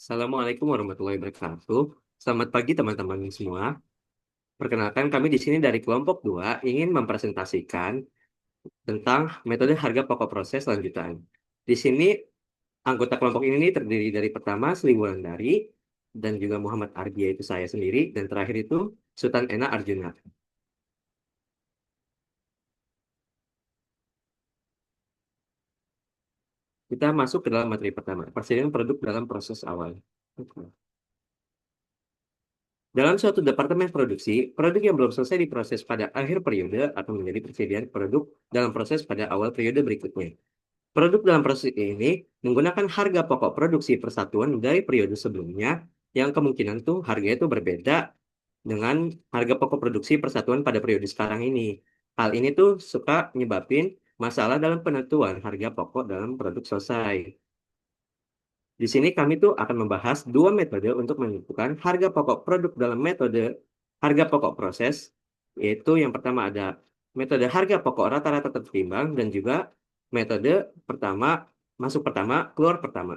Assalamualaikum warahmatullahi wabarakatuh. Selamat pagi teman-teman semua. Perkenalkan kami di sini dari kelompok 2 ingin mempresentasikan tentang metode harga pokok proses lanjutan. Di sini anggota kelompok ini terdiri dari pertama Sri Wulandari dan juga Muhammad Ardi yaitu saya sendiri dan terakhir itu Sultan Ena Arjuna. Kita masuk ke dalam materi pertama, persediaan produk dalam proses awal. Oke. Dalam suatu departemen produksi, produk yang belum selesai diproses pada akhir periode atau menjadi persediaan produk dalam proses pada awal periode berikutnya. Produk dalam proses ini menggunakan harga pokok produksi persatuan dari periode sebelumnya yang kemungkinan tuh harganya itu berbeda dengan harga pokok produksi persatuan pada periode sekarang ini. Hal ini tuh suka nyebabin masalah dalam penentuan harga pokok dalam produk selesai. Di sini kami tuh akan membahas dua metode untuk menentukan harga pokok produk dalam metode harga pokok proses, yaitu yang pertama ada metode harga pokok rata-rata tertimbang dan juga metode pertama masuk pertama, keluar pertama.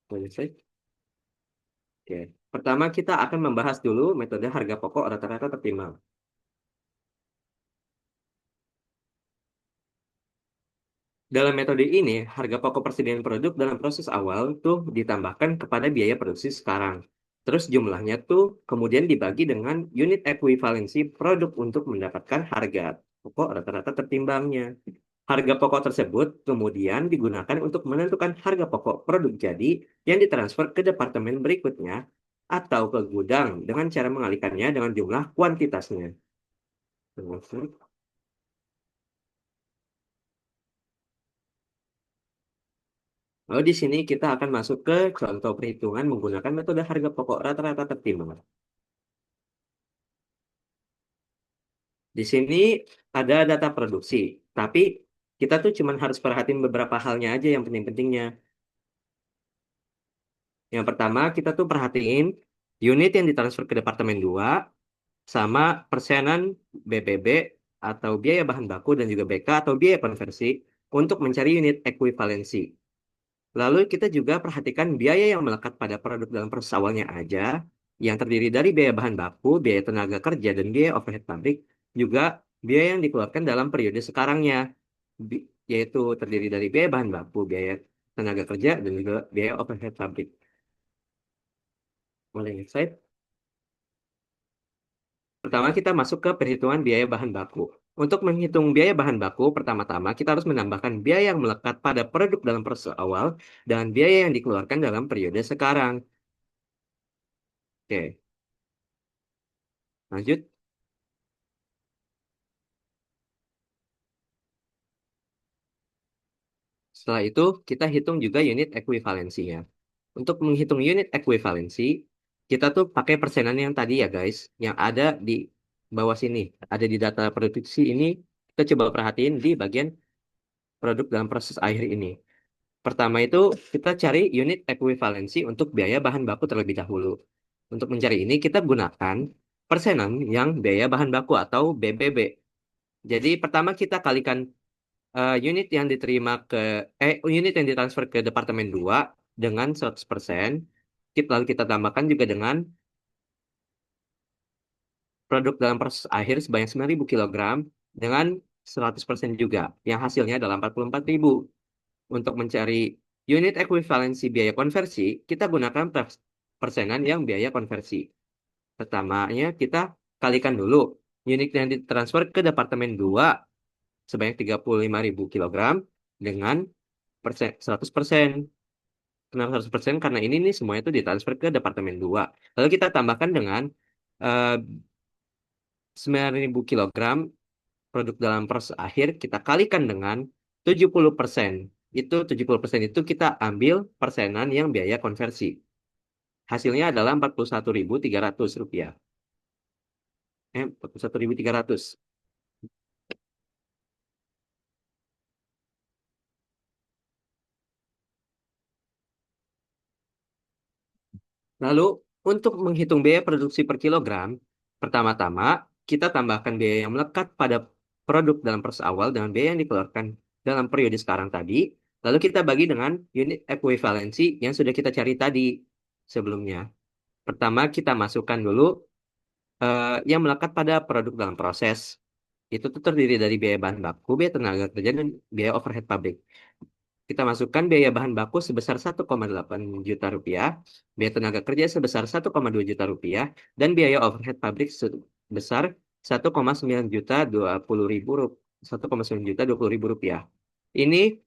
Boleh, Shay? Oke. Pertama kita akan membahas dulu metode harga pokok rata-rata tertimbang. Dalam metode ini, harga pokok persediaan produk dalam proses awal tuh ditambahkan kepada biaya produksi sekarang. Terus jumlahnya tuh kemudian dibagi dengan unit ekuivalensi produk untuk mendapatkan harga pokok rata-rata tertimbangnya. Harga pokok tersebut kemudian digunakan untuk menentukan harga pokok produk jadi yang ditransfer ke departemen berikutnya atau ke gudang dengan cara mengalihkannya dengan jumlah kuantitasnya. Lalu di sini kita akan masuk ke contoh perhitungan menggunakan metode harga pokok rata-rata tertimbang. Di sini ada data produksi, tapi kita tuh cuma harus perhatiin beberapa halnya aja yang penting-pentingnya. Yang pertama, kita tuh perhatiin unit yang ditransfer ke Departemen 2 sama persenan BPB atau biaya bahan baku dan juga BK atau biaya konversi untuk mencari unit ekuivalensi. Lalu kita juga perhatikan biaya yang melekat pada produk dalam proses awalnya aja, yang terdiri dari biaya bahan baku, biaya tenaga kerja, dan biaya overhead pabrik, juga biaya yang dikeluarkan dalam periode sekarangnya, yaitu terdiri dari biaya bahan baku, biaya tenaga kerja, dan juga biaya overhead pabrik. Mulai next slide. Pertama, kita masuk ke perhitungan biaya bahan baku. Untuk menghitung biaya bahan baku, pertama-tama kita harus menambahkan biaya yang melekat pada produk dalam proses awal dan biaya yang dikeluarkan dalam periode sekarang. Oke, lanjut. Setelah itu, kita hitung juga unit ekuivalensinya. Untuk menghitung unit ekuivalensi, kita tuh pakai persenan yang tadi ya guys, yang ada di bawah sini. Ada di data produksi ini, kita coba perhatiin di bagian produk dalam proses akhir ini. Pertama itu, kita cari unit ekuivalensi untuk biaya bahan baku terlebih dahulu. Untuk mencari ini, kita gunakan persenan yang biaya bahan baku atau BBB. Jadi pertama kita kalikan unit yang diterima ke unit yang ditransfer ke Departemen 2 dengan 100%. Lalu kita tambahkan juga dengan produk dalam proses akhir sebanyak 9.000 kilogram dengan 100% juga, yang hasilnya adalah 44.000. Untuk mencari unit ekuivalensi biaya konversi, kita gunakan persenan yang biaya konversi. Pertamanya kita kalikan dulu unit yang ditransfer ke Departemen 2 sebanyak 35.000 kilogram dengan 100%. Kenapa 100%? Karena ini nih semuanya itu ditransfer ke Departemen 2. Lalu kita tambahkan dengan eh, 9.000 kilogram produk dalam proses akhir, kita kalikan dengan 70%. Itu 70% itu kita ambil persenan yang biaya konversi. Hasilnya adalah 41.300 rupiah. 41.300. Lalu, untuk menghitung biaya produksi per kilogram, pertama-tama kita tambahkan biaya yang melekat pada produk dalam proses awal dengan biaya yang dikeluarkan dalam periode sekarang tadi. Lalu kita bagi dengan unit ekuivalensi yang sudah kita cari tadi sebelumnya. Pertama, kita masukkan dulu yang melekat pada produk dalam proses. Itu tuh terdiri dari biaya bahan baku, biaya tenaga kerja, dan biaya overhead pabrik. Kita masukkan biaya bahan baku sebesar 1,8 juta rupiah, biaya tenaga kerja sebesar 1,2 juta rupiah, dan biaya overhead pabrik sebesar 1,9 juta 20 ribu rupiah. 1,9 juta 20 ribu rupiah. Ini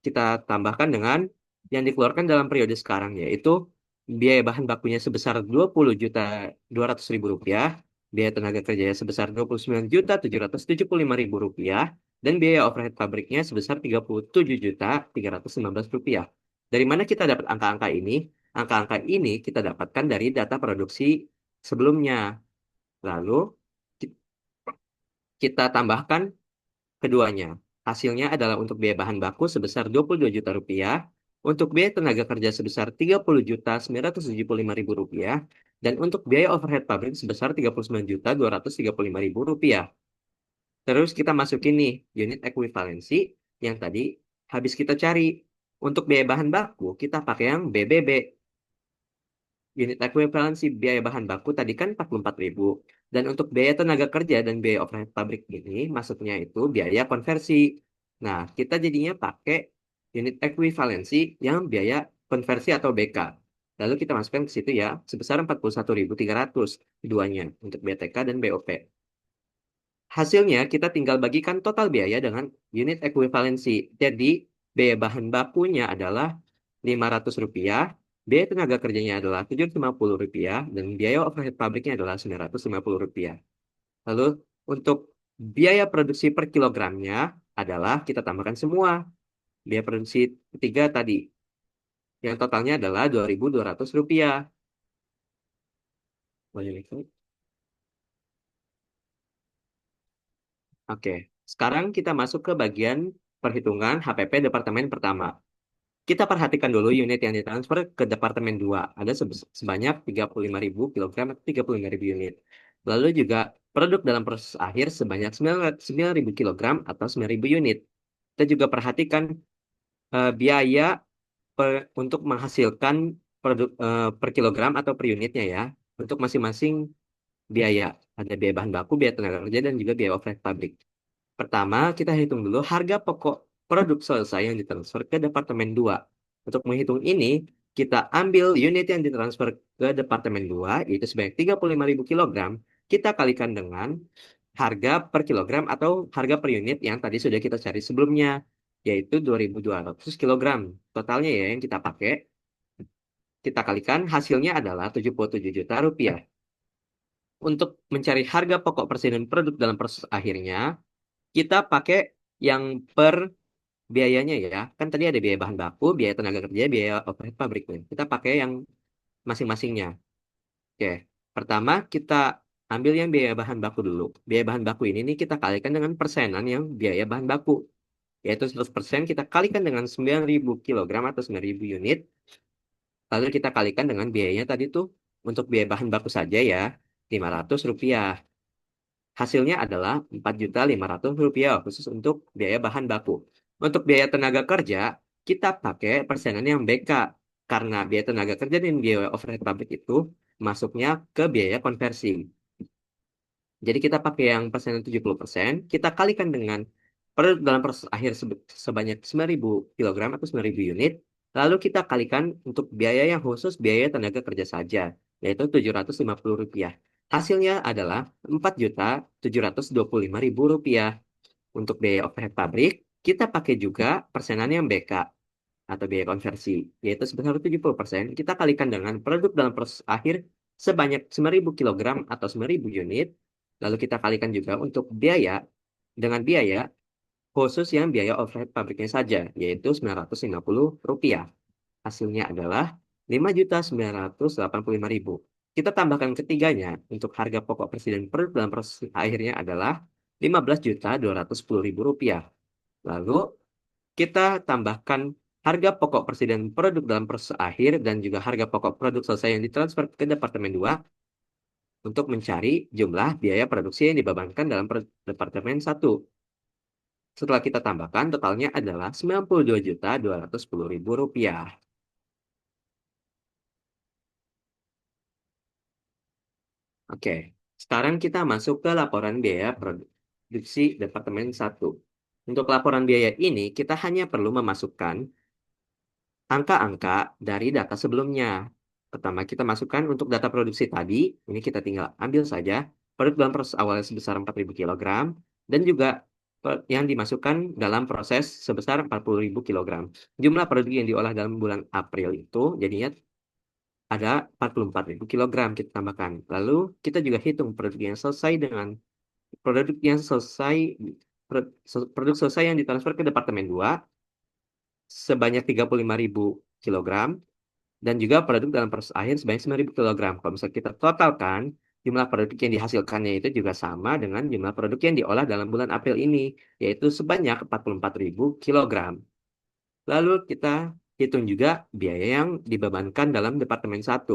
kita tambahkan dengan yang dikeluarkan dalam periode sekarang, yaitu biaya bahan bakunya sebesar 20 juta 200 ribu rupiah, biaya tenaga kerjanya sebesar 29 juta 775 ribu rupiah, dan biaya overhead pabriknya sebesar 37 juta 315 rupiah. Dari mana kita dapat angka-angka ini? Angka-angka ini kita dapatkan dari data produksi sebelumnya. Lalu ki- kita tambahkan keduanya. Hasilnya adalah untuk biaya bahan baku sebesar 22 juta rupiah, untuk biaya tenaga kerja sebesar 30 juta 975 ribu rupiah, dan untuk biaya overhead pabrik sebesar 39 juta 235 ribu rupiah. Terus kita masukin nih unit ekuivalensi yang tadi habis kita cari. Untuk biaya bahan baku kita pakai yang BBB. Unit ekuivalensi biaya bahan baku tadi kan 44.000. Dan untuk biaya tenaga kerja dan biaya overhead pabrik ini maksudnya itu biaya konversi. Nah, kita jadinya pakai unit ekuivalensi yang biaya konversi atau BK. Lalu kita masukkan ke situ ya, sebesar 41.300 keduanya untuk BTK dan BOP. Hasilnya kita tinggal bagikan total biaya dengan unit ekuivalensi. Jadi biaya bahan bakunya adalah Rp500, biaya tenaga kerjanya adalah Rp750, dan biaya overhead pabriknya adalah Rp950. Lalu untuk biaya produksi per kilogramnya adalah kita tambahkan semua. Biaya produksi ketiga tadi, yang totalnya adalah Rp2.200. Boleh lihat? Oke, sekarang kita masuk ke bagian perhitungan HPP Departemen pertama. Kita perhatikan dulu unit yang ditransfer ke Departemen 2. Ada sebanyak 35.000 kilogram atau 35.000 unit. Lalu juga produk dalam proses akhir sebanyak 9.000 kilogram atau 9.000 unit. Kita juga perhatikan biaya untuk menghasilkan produk per kilogram atau per unitnya ya. Untuk masing-masing biaya. Ada biaya bahan baku, biaya tenaga kerja, dan juga biaya overhead pabrik. Pertama, kita hitung dulu harga pokok produk selesai yang ditransfer ke Departemen 2. Untuk menghitung ini, kita ambil unit yang ditransfer ke Departemen 2, yaitu sebanyak 35.000 kilogram, kita kalikan dengan harga per kilogram atau harga per unit yang tadi sudah kita cari sebelumnya, yaitu 2.200 kilogram. Totalnya ya yang kita pakai, kita kalikan hasilnya adalah 77 juta rupiah. Untuk mencari harga pokok persediaan produk dalam proses akhirnya, kita pakai yang per biayanya ya. Kan tadi ada biaya bahan baku, biaya tenaga kerja, biaya overhead pabriknya. Kita pakai yang masing-masingnya. Oke. Pertama, kita ambil yang biaya bahan baku dulu. Biaya bahan baku ini nih kita kalikan dengan persenan yang biaya bahan baku. Yaitu 100% kita kalikan dengan 9.000 kilogram atau 9.000 unit. Lalu kita kalikan dengan biayanya tadi tuh. Untuk biaya bahan baku saja ya, Rp500. Hasilnya adalah Rp4.500.000 khusus untuk biaya bahan baku. Untuk biaya tenaga kerja, kita pakai persenan yang BK. Karena biaya tenaga kerja dan biaya overhead pabrik itu masuknya ke biaya konversi. Jadi kita pakai yang persenan 70%, kita kalikan dengan produk dalam proses akhir sebanyak 9.000 kilogram atau 9.000 unit. Lalu kita kalikan untuk biaya yang khusus biaya tenaga kerja saja, yaitu Rp750. Hasilnya adalah Rp4.725.000. Untuk biaya overhead pabrik, kita pakai juga persenan yang BK atau biaya konversi, yaitu sebesar 70%. Kita kalikan dengan produk dalam proses akhir sebanyak 9.000 kilogram atau 9.000 unit. Lalu kita kalikan juga untuk biaya dengan biaya khusus yang biaya overhead pabriknya saja, yaitu Rp950. Hasilnya adalah Rp5.985.000. Kita tambahkan ketiganya untuk harga pokok presiden produk dalam proses akhirnya adalah Rp15.210.000. Lalu kita tambahkan harga pokok presiden produk dalam proses akhir dan juga harga pokok produk selesai yang ditransfer ke Departemen 2 untuk mencari jumlah biaya produksi yang dibebankan dalam Departemen 1. Setelah kita tambahkan, totalnya adalah Rp92.210.000. Oke, sekarang kita masuk ke laporan biaya produksi Departemen 1. Untuk laporan biaya ini, kita hanya perlu memasukkan angka-angka dari data sebelumnya. Pertama, kita masukkan untuk data produksi tadi, ini kita tinggal ambil saja produk dalam proses awal sebesar 4.000 kilogram, dan juga yang dimasukkan dalam proses sebesar 40.000 kilogram. Jumlah produk yang diolah dalam bulan April itu jadinya ada 44.000 kilogram kita tambahkan. Lalu kita juga hitung produk yang selesai produk selesai yang ditransfer ke Departemen 2 sebanyak 35.000 kilogram dan juga produk dalam proses akhir sebanyak 9.000 kilogram. Kalau misalnya kita totalkan, jumlah produk yang dihasilkannya itu juga sama dengan jumlah produk yang diolah dalam bulan April ini, yaitu sebanyak 44.000 kilogram. Lalu kita hitung juga biaya yang dibebankan dalam Departemen 1.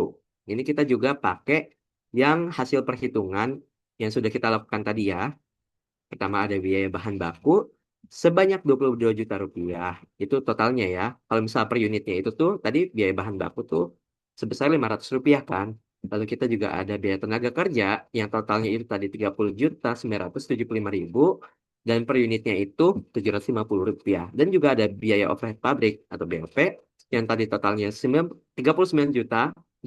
Ini kita juga pakai yang hasil perhitungan yang sudah kita lakukan tadi ya. Pertama ada biaya bahan baku sebanyak Rp22 juta. Itu totalnya ya. Kalau misal per unitnya itu tuh tadi biaya bahan baku tuh sebesar Rp500 kan. Lalu kita juga ada biaya tenaga kerja yang totalnya itu tadi Rp30.975.000 dan per unitnya itu Rp750. Dan juga ada biaya overhead pabrik atau BOP yang tadi totalnya Rp39.235.000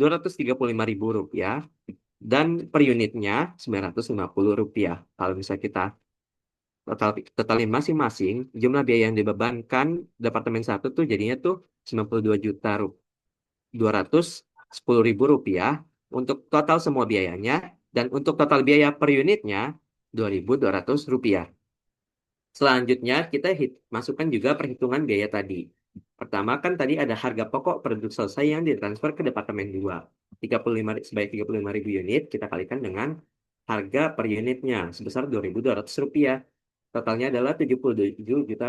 dan per unitnya Rp950. Kalau misalnya kita totalin masing-masing, jumlah biaya yang dibebankan Departemen 1 tuh jadinya tuh 92.210.000 untuk total semua biayanya, dan untuk total biaya per unitnya Rp2.200. Selanjutnya kita masukkan juga perhitungan biaya tadi. Pertama kan tadi ada harga pokok produk selesai yang ditransfer ke Departemen 2. 35, sebagai 35.000 unit kita kalikan dengan harga per unitnya sebesar Rp2.200. Totalnya adalah Rp77 juta.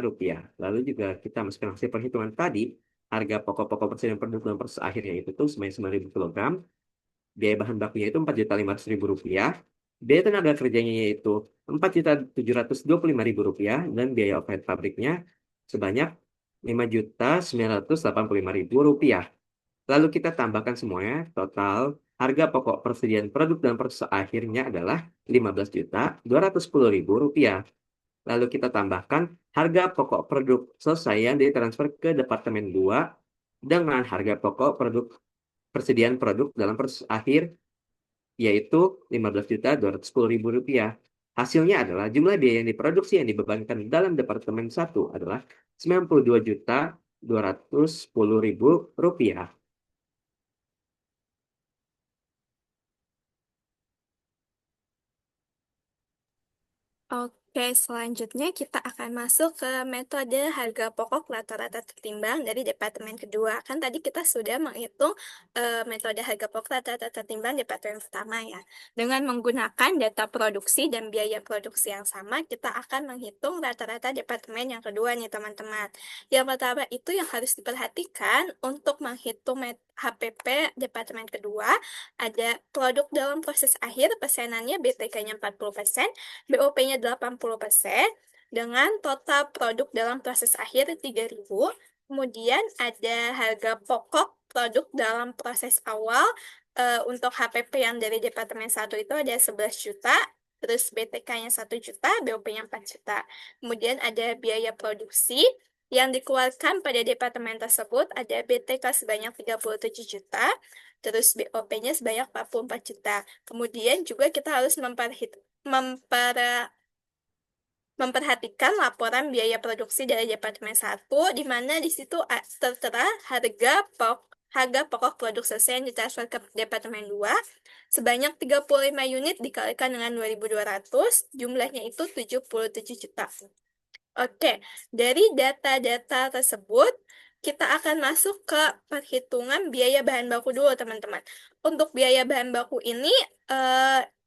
Lalu juga kita masukkan hasil perhitungan tadi, harga pokok-pokok persediaan produk dalam proses akhirnya itu tuh sebanyak 9.000 kilogram, biaya bahan bakunya itu Rp4.500.000, biaya tenaga kerjanya yaitu Rp4.725.000, dan biaya overhead pabriknya sebanyak Rp5.985.000. Lalu kita tambahkan semuanya, total harga pokok persediaan produk dalam proses akhirnya adalah Rp15.210.000. Lalu kita tambahkan harga pokok produk selesai yang ditransfer ke Departemen 2 dengan harga pokok produk persediaan produk dalam proses akhir yaitu Rp15.210.000. Hasilnya adalah jumlah biaya yang diproduksi yang dibebankan dalam Departemen 1 adalah Rp92.210.000. Oke, selanjutnya kita akan masuk ke metode harga pokok rata-rata tertimbang dari departemen kedua. Kan tadi kita sudah menghitung metode harga pokok rata-rata tertimbang departemen pertama ya. Dengan menggunakan data produksi dan biaya produksi yang sama, kita akan menghitung rata-rata departemen yang kedua nih teman-teman. Yang pertama itu yang harus diperhatikan untuk menghitung HPP departemen kedua, ada produk dalam proses akhir, persenannya BTK-nya 40%, BOP-nya 80% dengan total produk dalam proses akhir 3.000. Kemudian ada harga pokok produk dalam proses awal untuk HPP yang dari Departemen 1 itu ada 11 juta, terus BTK-nya 1 juta, BOP-nya 4 juta. Kemudian ada biaya produksi yang dikeluarkan pada departemen tersebut ada BTK sebanyak 37 juta, terus BOP-nya sebanyak 44 juta. Kemudian juga kita harus memperhatikan laporan biaya produksi dari Departemen 1, di mana di situ tertera harga pokok produk selesai yang ditransfer ke Departemen 2 sebanyak 35 unit dikalikan dengan 2.200, jumlahnya itu 77 juta. Oke, dari data-data tersebut, kita akan masuk ke perhitungan biaya bahan baku dulu, teman-teman. Untuk biaya bahan baku ini,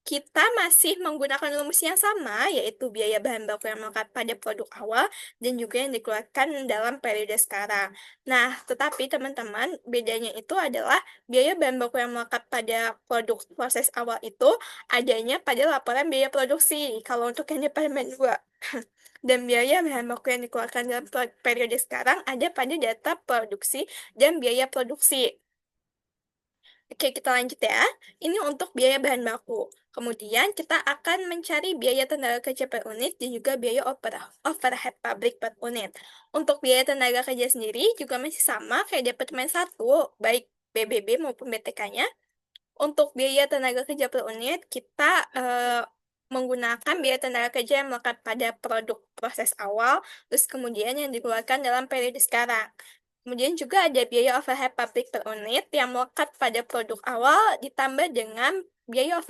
kita masih menggunakan rumus yang sama, yaitu biaya bahan baku yang melekat pada produk awal dan juga yang dikeluarkan dalam periode sekarang. Nah, tetapi teman-teman, bedanya itu adalah biaya bahan baku yang melekat pada produk proses awal itu adanya pada laporan biaya produksi, kalau untuk yang departemen 2. dan biaya bahan baku yang dikeluarkan dalam periode sekarang ada pada data produksi dan biaya produksi. Oke, kita lanjut ya. Ini untuk biaya bahan baku. Kemudian kita akan mencari biaya tenaga kerja per unit dan juga biaya overhead pabrik per unit. Untuk biaya tenaga kerja sendiri juga masih sama kayak Departemen 1, baik BBB maupun BTK-nya. Untuk biaya tenaga kerja per unit, kita menggunakan biaya tenaga kerja yang melekat pada produk proses awal, terus kemudian yang dikeluarkan dalam periode sekarang. Kemudian juga ada biaya overhead pabrik per unit yang melekat pada produk awal ditambah dengan biaya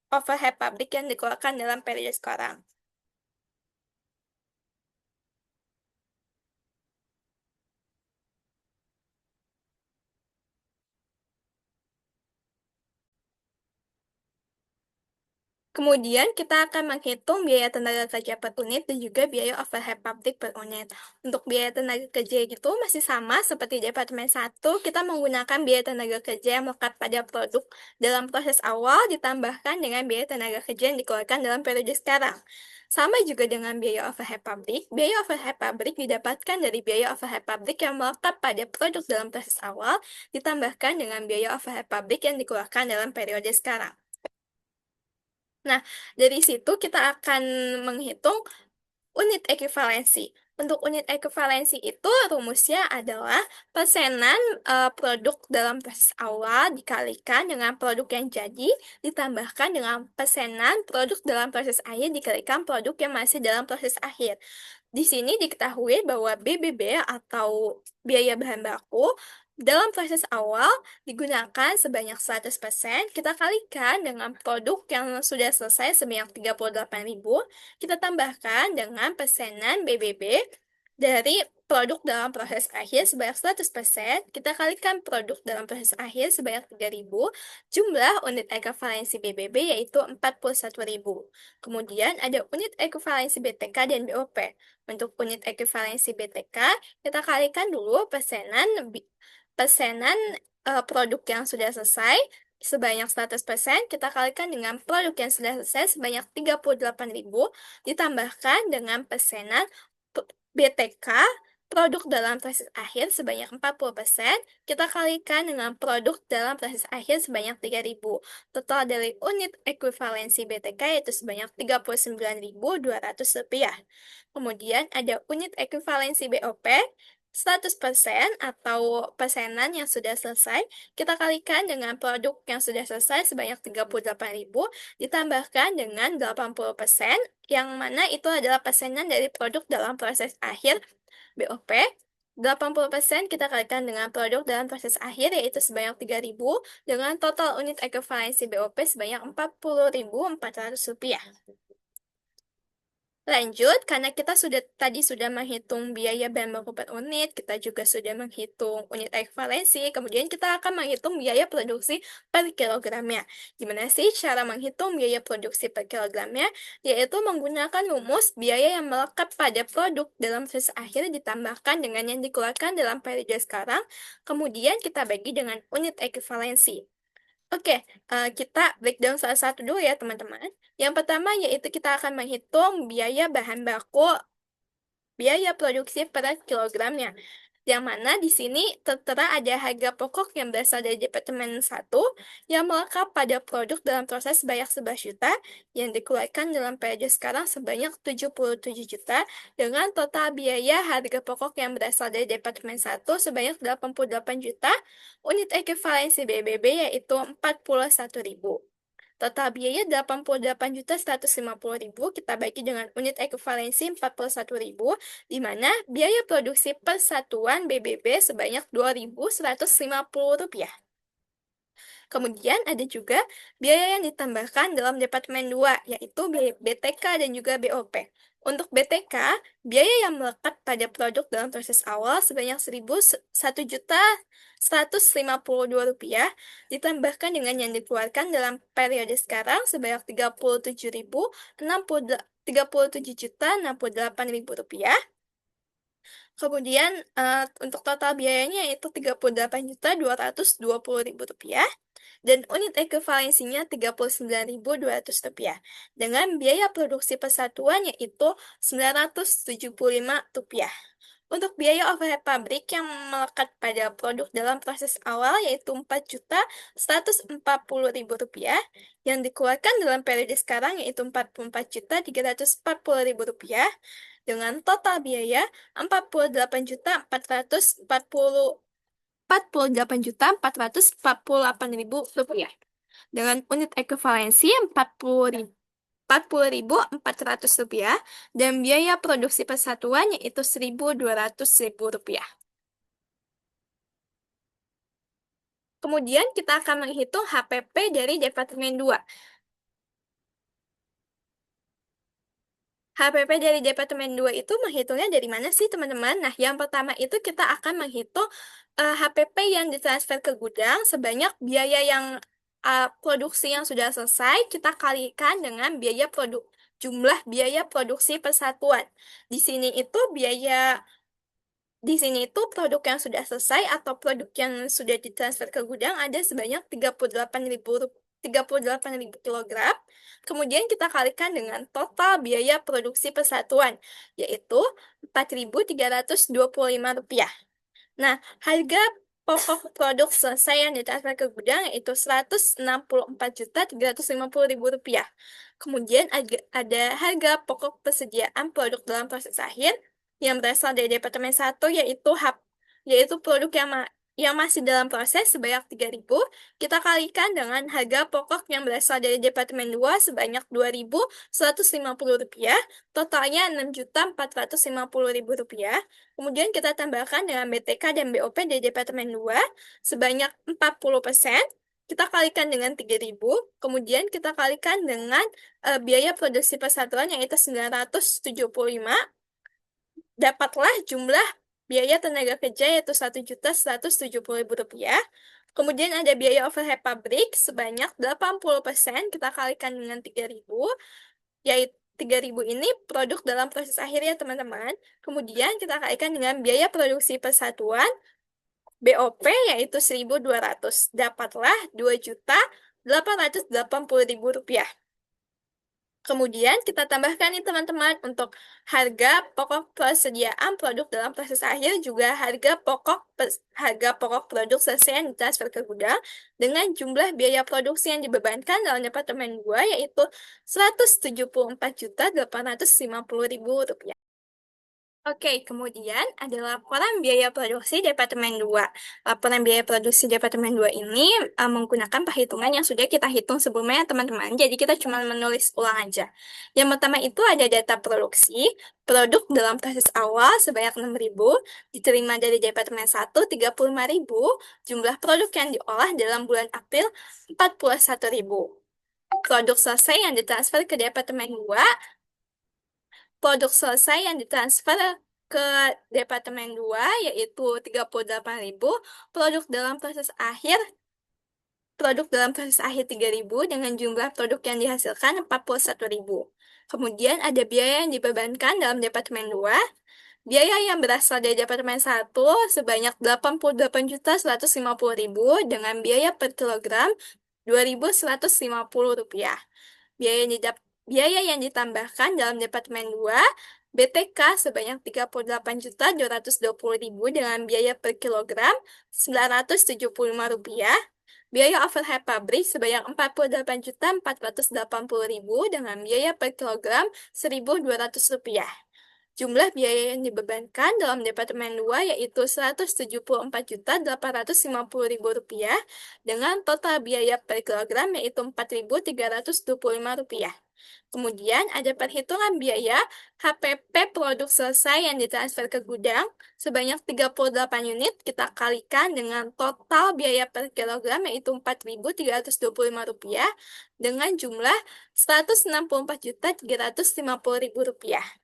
overhead pabrik yang dikeluarkan dalam periode sekarang. Kemudian kita akan menghitung biaya tenaga kerja per unit dan juga biaya overhead pabrik per unit. Untuk biaya tenaga kerja itu masih sama seperti Departemen 1, kita menggunakan biaya tenaga kerja yang melekat pada produk dalam proses awal ditambahkan dengan biaya tenaga kerja yang dikeluarkan dalam periode sekarang. Sama juga dengan biaya overhead pabrik didapatkan dari biaya overhead pabrik yang melekat pada produk dalam proses awal ditambahkan dengan biaya overhead pabrik yang dikeluarkan dalam periode sekarang. Nah, dari situ kita akan menghitung unit ekuivalensi. Untuk unit ekuivalensi itu rumusnya adalah persenan produk dalam proses awal dikalikan dengan produk yang jadi ditambahkan dengan persenan produk dalam proses akhir dikalikan produk yang masih dalam proses akhir. Di sini diketahui bahwa BBB atau biaya bahan baku dalam proses awal digunakan sebanyak 100%, kita kalikan dengan produk yang sudah selesai sebanyak 38.000, kita tambahkan dengan persenan BBB dari produk dalam proses akhir sebanyak 100%, kita kalikan produk dalam proses akhir sebanyak 3.000, jumlah unit ekuivalensi BBB yaitu 41.000. Kemudian ada unit ekuivalensi BTK dan BOP. Untuk unit ekuivalensi BTK, kita kalikan dulu persenan produk yang sudah selesai sebanyak 100%, kita kalikan dengan produk yang sudah selesai sebanyak 38.000, ditambahkan dengan persenan BTK produk dalam proses akhir sebanyak 40%, kita kalikan dengan produk dalam proses akhir sebanyak 3.000. Total dari unit ekuivalensi BTK yaitu sebanyak Rp39.200. Kemudian ada unit ekuivalensi BOP, 100% atau persenan yang sudah selesai, kita kalikan dengan produk yang sudah selesai sebanyak 38.000, ditambahkan dengan 80%, yang mana itu adalah persenan dari produk dalam proses akhir BOP. 80% kita kalikan dengan produk dalam proses akhir yaitu sebanyak 3.000 dengan total unit ekuivalensi BOP sebanyak Rp40.400. Lanjut, karena kita tadi sudah menghitung biaya bahan baku per unit, kita juga sudah menghitung unit ekuivalensi, kemudian kita akan menghitung biaya produksi per kilogramnya. Gimana sih cara menghitung biaya produksi per kilogramnya? Yaitu menggunakan rumus biaya yang melekat pada produk dalam proses akhir ditambahkan dengan yang dikeluarkan dalam periode sekarang, kemudian kita bagi dengan unit ekuivalensi. Oke, kita breakdown salah satu dulu ya teman-teman. Yang pertama yaitu kita akan menghitung biaya bahan baku, biaya produksi per kilogramnya. Yang mana di sini tertera ada harga pokok yang berasal dari Departemen 1 yang melekat pada produk dalam proses sebanyak 11 juta yang dikeluarkan dalam periode sekarang sebanyak 77 juta dengan total biaya harga pokok yang berasal dari Departemen 1 sebanyak 88 juta, unit ekuivalensi BBB yaitu 41.000. Total biaya 88.150.000 kita bagi dengan unit ekuivalensi 41.000, di mana biaya produksi per satuan BBB sebanyak Rp2.150. Kemudian ada juga biaya yang ditambahkan dalam Departemen 2, yaitu BTK dan juga BOP. Untuk BTK, biaya yang melekat pada produk dalam proses awal sebanyak Rp1.152 ditambahkan dengan yang dikeluarkan dalam periode sekarang sebanyak Rp37.068.000. Kemudian untuk total biayanya yaitu Rp38.220.000. dan unit ekuivalensinya Rp39.200 dengan biaya produksi persatuan yaitu Rp975. Untuk biaya overhead pabrik yang melekat pada produk dalam proses awal yaitu Rp4.140.000 yang dikeluarkan dalam periode sekarang yaitu Rp44.340.000 dengan total biaya Rp48.448.448.000 dengan unit ekuivalensi Rp40.400 dan biaya produksi persatuan yaitu Rp1.200.000. Kemudian kita akan menghitung HPP dari Departemen 2. HPP dari Departemen 2 itu menghitungnya dari mana sih teman-teman? Nah, yang pertama itu kita akan menghitung HPP yang ditransfer ke gudang sebanyak biaya yang produksi yang sudah selesai kita kalikan dengan jumlah biaya produksi persatuan. Di sini itu produk yang sudah selesai atau produk yang sudah ditransfer ke gudang ada sebanyak 38.000 kilogram. Kemudian kita kalikan dengan total biaya produksi persatuan, yaitu Rp4.325. Nah, harga pokok produk selesai yang ditransfer ke gudang yaitu Rp164.350.000. Kemudian ada harga pokok persediaan produk dalam proses akhir yang berasal dari Departemen 1 yaitu produk yang masih dalam proses sebanyak 3.000, kita kalikan dengan harga pokok yang berasal dari Departemen 2 sebanyak Rp2.150, totalnya Rp6.450.000. Kemudian kita tambahkan dengan BTK dan BOP dari Departemen 2 sebanyak 40%, kita kalikan dengan 3.000, kemudian kita kalikan dengan biaya produksi persatuan yaitu 975, dapatlah jumlah biaya tenaga kerja yaitu Rp1.170.000. Kemudian ada biaya overhead pabrik sebanyak 80%, kita kalikan dengan 3.000, yaitu 3.000 ini produk dalam proses akhir ya teman-teman. Kemudian kita kalikan dengan biaya produksi persatuan BOP yaitu 1.200, dapatlah Rp2.880.000. Kemudian kita tambahkan nih teman-teman untuk harga pokok persediaan produk dalam proses akhir juga harga pokok produk selesai yang ditransfer ke gudang dengan jumlah biaya produksi yang dibebankan dalam Departemen 2 yaitu Rp174.850.000. Oke, kemudian ada laporan biaya produksi Departemen 2. Laporan biaya produksi Departemen 2 ini menggunakan perhitungan yang sudah kita hitung sebelumnya, teman-teman. Jadi kita cuma menulis ulang aja. Yang pertama itu ada data produksi, produk dalam proses awal sebanyak 6.000, diterima dari Departemen 1 35.000, jumlah produk yang diolah dalam bulan April 41.000. Produk selesai yang ditransfer ke Departemen 2, produk selesai yang ditransfer ke Departemen 2 yaitu 38.000, produk dalam proses akhir 3.000 dengan jumlah produk yang dihasilkan 41.000. Kemudian ada biaya yang dibebankan dalam Departemen 2, biaya yang berasal dari Departemen 1 sebanyak Rp88.150.000 dengan biaya per kilogram Rp2.150. Biaya yang ditambahkan dalam Departemen 2, BTK sebanyak Rp38.220.000 dengan biaya per kilogram Rp975. Biaya overhead pabrik sebanyak Rp48.480.000 dengan biaya per kilogram Rp1.200. Jumlah biaya yang dibebankan dalam Departemen 2 yaitu Rp174.850.000 dengan total biaya per kilogram yaitu Rp4.325. Kemudian ada perhitungan biaya HPP produk selesai yang ditransfer ke gudang sebanyak 38 unit kita kalikan dengan total biaya per kilogram yaitu Rp4.325 dengan jumlah Rp164.350.000.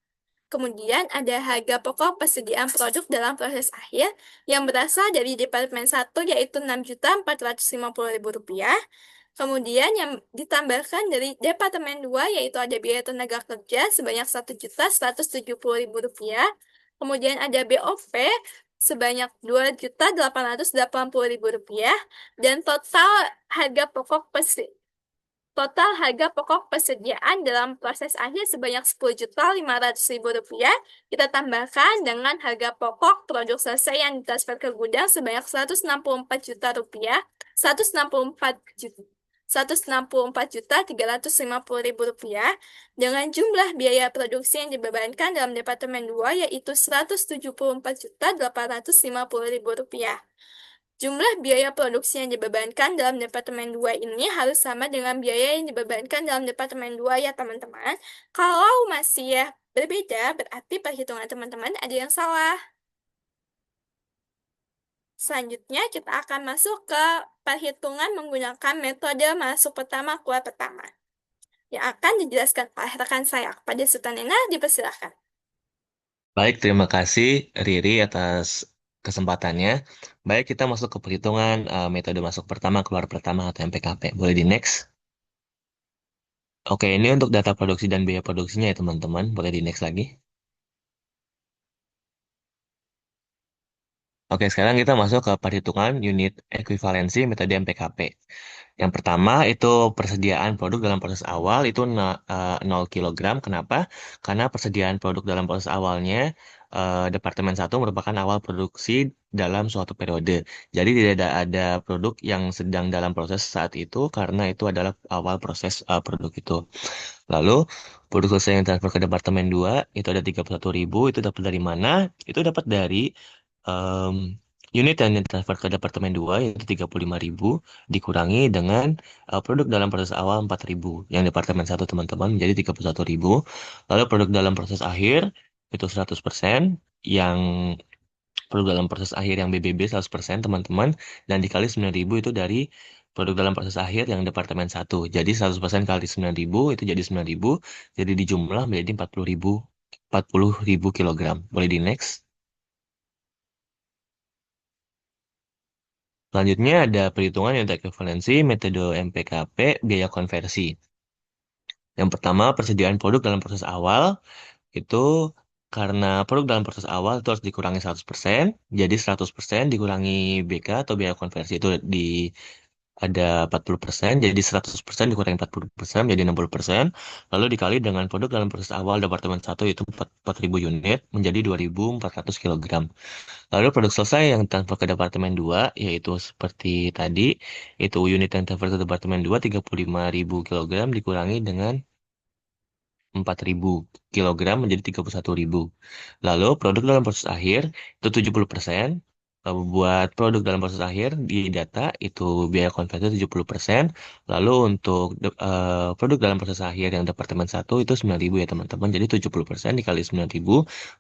Kemudian ada harga pokok persediaan produk dalam proses akhir yang berasal dari Departemen 1 yaitu Rp6.450.000. Kemudian yang ditambahkan dari Departemen 2 yaitu ada biaya tenaga kerja sebanyak Rp1.170.000. Kemudian ada BOP sebanyak Rp2.880.000 dan total harga pokok persediaan dalam proses akhir sebanyak Rp10.500.000. Kita tambahkan dengan harga pokok produk selesai yang ditransfer ke gudang sebanyak Rp164.000.000, 164 juta. Rp164.350.000 dengan jumlah biaya produksi yang dibebankan dalam Departemen 2 yaitu Rp174.850.000. Jumlah biaya produksi yang dibebankan dalam Departemen 2 ini harus sama dengan biaya yang dibebankan dalam Departemen 2 ya teman-teman. Kalau masih ya berbeda, berarti perhitungan teman-teman ada yang salah. Selanjutnya kita akan masuk ke perhitungan menggunakan metode masuk pertama keluar pertama yang akan dijelaskan oleh rekan saya. Kepada Sutanena, dipersilakan. Baik, terima kasih Riri atas kesempatannya. Baik, kita masuk ke perhitungan metode masuk pertama, keluar pertama atau MPKP. Boleh di next? Oke, ini untuk data produksi dan biaya produksinya ya teman-teman. Boleh di next lagi? Oke, sekarang kita masuk ke perhitungan unit ekuivalensi metode MPKP. Yang pertama itu persediaan produk dalam proses awal itu 0 kg. Kenapa? Karena persediaan produk dalam proses awalnya Departemen 1 merupakan awal produksi dalam suatu periode. Jadi tidak ada produk yang sedang dalam proses saat itu karena itu adalah awal proses produk itu. Lalu produk selesai yang transfer ke Departemen 2 itu ada 31.000. Itu dapat dari mana? Itu dapat dari em, unit yang ditransfer ke Departemen 2 yaitu 35.000 dikurangi dengan produk dalam proses awal 4.000 yang Departemen 1 teman-teman menjadi 31.000. Lalu produk dalam proses akhir itu 100% yang produk dalam proses akhir yang BBB 100% teman-teman dan dikali 9.000 itu dari produk dalam proses akhir yang Departemen 1. Jadi 100% kali 9.000 itu jadi 9.000 jadi dijumlah menjadi 40.000 kilogram. Boleh di next? Selanjutnya ada perhitungan unit ekuivalensi metode MPKP biaya konversi. Yang pertama, persediaan produk dalam proses awal itu karena produk dalam proses awal itu harus dikurangi 100%, jadi 100% dikurangi BK atau biaya konversi itu ada 40%, jadi 100% dikurangi 40% menjadi 60%, lalu dikali dengan produk dalam proses awal Departemen 1 itu 4.000 unit menjadi 2.400 kilogram. Lalu produk selesai yang transfer ke Departemen 2, yaitu seperti tadi, itu unit yang transfer ke Departemen 2, 35.000 kilogram dikurangi dengan 4.000 kilogram menjadi 31.000. Lalu produk dalam proses akhir itu 70%. Lalu buat produk dalam proses akhir di data itu biaya konversi 70%. Lalu untuk produk dalam proses akhir yang Departemen 1 itu 9.000 ya teman-teman. Jadi 70% dikali 9.000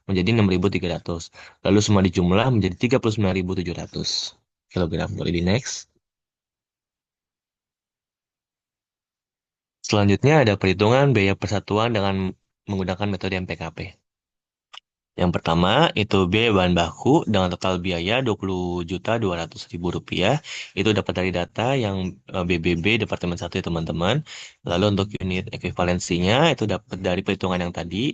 menjadi 6.300. Lalu semua dijumlah menjadi 39.700 kilogram. Boleh di next. Selanjutnya ada perhitungan biaya persatuan dengan menggunakan metode MPKP. Yang pertama itu biaya bahan baku dengan total biaya Rp20.200.000. Itu dapat dari data yang BBB Departemen 1 ya teman-teman. Lalu untuk unit ekuivalensinya itu dapat dari perhitungan yang tadi.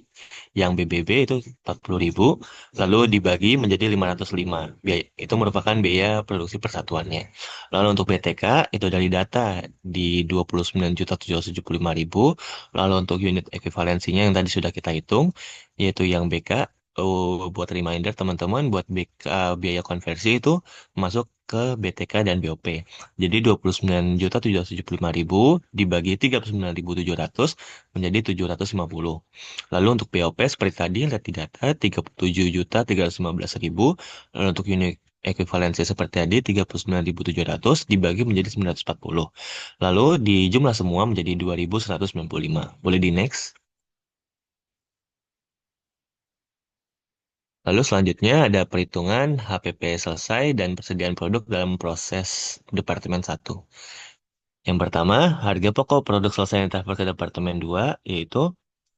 Yang BBB itu 40.000. Lalu dibagi menjadi 505. Biaya, itu merupakan biaya produksi persatuannya. Lalu untuk BTK itu dari data di 29.775.000. Lalu untuk unit ekuivalensinya yang tadi sudah kita hitung yaitu yang BK. Buat reminder teman-teman, buat biaya konversi itu masuk ke BTK dan BOP. Jadi 29.775.000 dibagi 39.700 menjadi 750. Lalu untuk BOP seperti tadi lihat di data 37.315.000. Lalu untuk unit ekuivalensi seperti tadi 39.700 dibagi menjadi 940. Lalu di jumlah semua menjadi 2.195. Boleh di next? Lalu selanjutnya ada perhitungan HPP selesai dan persediaan produk dalam proses Departemen 1. Yang pertama, harga pokok produk selesai yang transfer ke Departemen 2, yaitu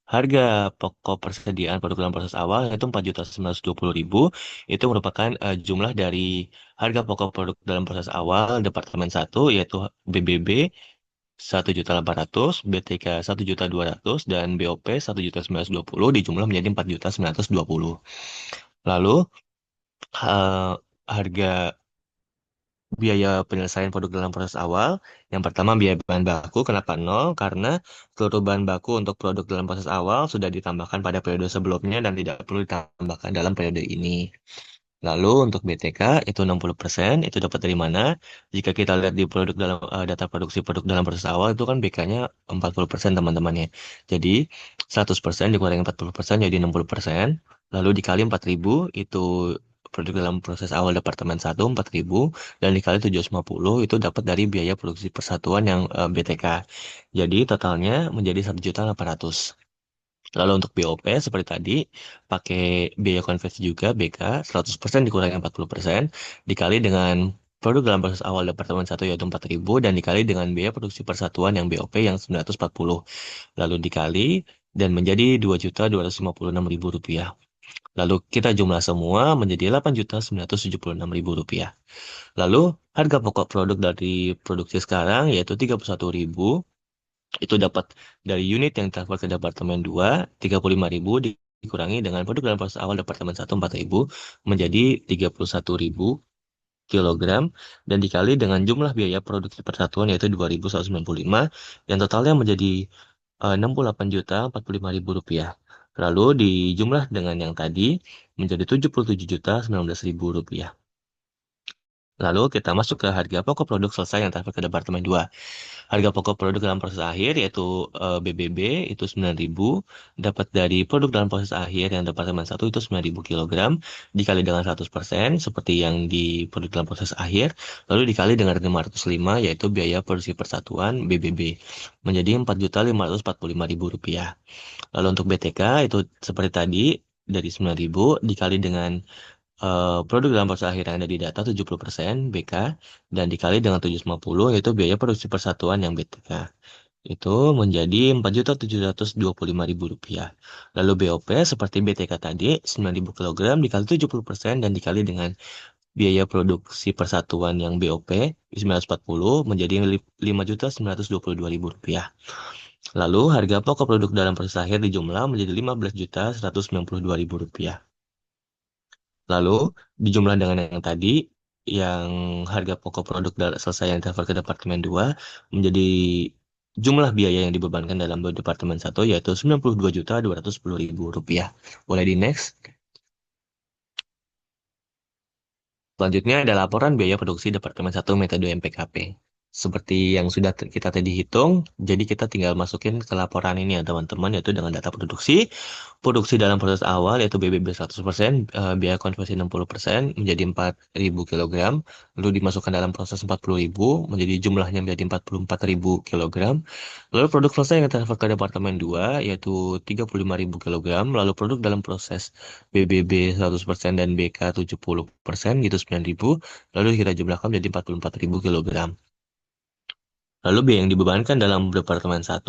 harga pokok persediaan produk dalam proses awal yaitu 4.920.000. Itu merupakan jumlah dari harga pokok produk dalam proses awal Departemen 1, yaitu BBB 1.800.000, BTK 1.200.000, dan BOP 1.920.000 dijumlah menjadi 4.920.000. Lalu eh, harga biaya penyelesaian produk dalam proses awal. Yang pertama biaya bahan baku, kenapa nol? Karena seluruh bahan baku untuk produk dalam proses awal sudah ditambahkan pada periode sebelumnya dan tidak perlu ditambahkan dalam periode ini. Lalu untuk BTK itu 60%, itu dapat dari mana? Jika kita lihat di produk dalam data produksi produk dalam proses awal itu kan BK-nya 40% teman-teman ya. Jadi 100% dikurangi 40% jadi 60%. Lalu dikali 4.000 itu produk dalam proses awal departemen 1 4.000 dan dikali 750 itu dapat dari biaya produksi persatuan yang BTK. Jadi totalnya menjadi 1.800.000. Lalu untuk BOP seperti tadi, pakai biaya konversi juga BK 100% dikurangi 40% dikali dengan produk dalam proses awal departemen 1 yaitu 4.000 dan dikali dengan biaya produksi persatuan yang BOP yang 940. Lalu dikali dan menjadi 2.256.000 rupiah. Lalu kita jumlah semua menjadi 8.976.000 rupiah. Lalu harga pokok produk dari produksi sekarang yaitu 31.000 itu dapat dari unit yang transfer ke Departemen 2, 35.000 dikurangi dengan produk dalam proses awal Departemen 1, 4.000 menjadi 31.000 kilogram dan dikali dengan jumlah biaya produksi persatuan yaitu 2.195 yang totalnya menjadi 68.045.000 rupiah. Lalu dijumlah dengan yang tadi menjadi 77.019.000 rupiah. Lalu kita masuk ke harga pokok produk selesai yang transfer ke Departemen 2. Harga pokok produk dalam proses akhir yaitu BBB itu 9.000 dapat dari produk dalam proses akhir yang departemen 1 itu 9.000 kilogram dikali dengan 100% seperti yang di produk dalam proses akhir lalu dikali dengan 505 yaitu biaya produksi persatuan BBB menjadi 4.545.000 rupiah. Lalu untuk BTK itu seperti tadi dari 9.000 dikali dengan produk dalam proses akhir yang ada di data 70% BK dan dikali dengan 750 yaitu biaya produksi persatuan yang BTK. Itu menjadi 4.725.000 rupiah. Lalu BOP seperti BTK tadi 9.000 kilogram dikali 70% dan dikali dengan biaya produksi persatuan yang BOP 940 menjadi 5.922.000 rupiah. Lalu harga pokok produk dalam proses akhir dijumlah menjadi 15.192.000 rupiah. Lalu dijumlah dengan yang tadi, yang harga pokok produk selesai yang transfer ke Departemen 2 menjadi jumlah biaya yang dibebankan dalam Departemen 1 yaitu 92.210.000 rupiah. Boleh di next. Selanjutnya ada laporan biaya produksi Departemen 1 metode MPKP. Seperti yang sudah kita tadi hitung, jadi kita tinggal masukin ke laporan ini ya teman-teman, yaitu dengan data produksi. Produksi dalam proses awal yaitu BBB 100%, biaya konversi 60% menjadi 4.000 kilogram, lalu dimasukkan dalam proses 40.000, menjadi jumlahnya menjadi 44.000 kilogram. Lalu produk selesai yang transfer ke Departemen 2 yaitu 35.000 kilogram, lalu produk dalam proses BBB 100% dan BK 70% gitu 9.000, lalu kita jumlahkan menjadi 44.000 kilogram. Lalu biaya yang dibebankan dalam Departemen 1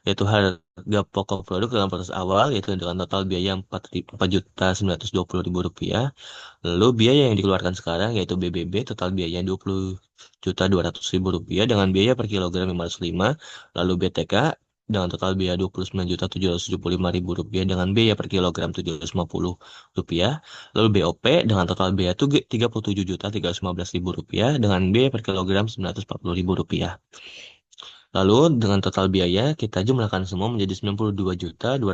yaitu harga pokok produk dalam proses awal yaitu dengan total biaya 4.920.000 rupiah. Lalu biaya yang dikeluarkan sekarang yaitu BBB total biaya 20.200.000 rupiah dengan biaya per kilogram 505. Lalu BTK dengan total biaya 29.775.000 rupiah dengan biaya per kilogram 750 rupiah. Lalu BOP dengan total biaya 37.315.000 rupiah dengan biaya per kilogram 940.000 rupiah. Lalu dengan total biaya kita jumlahkan semua menjadi 92.210.000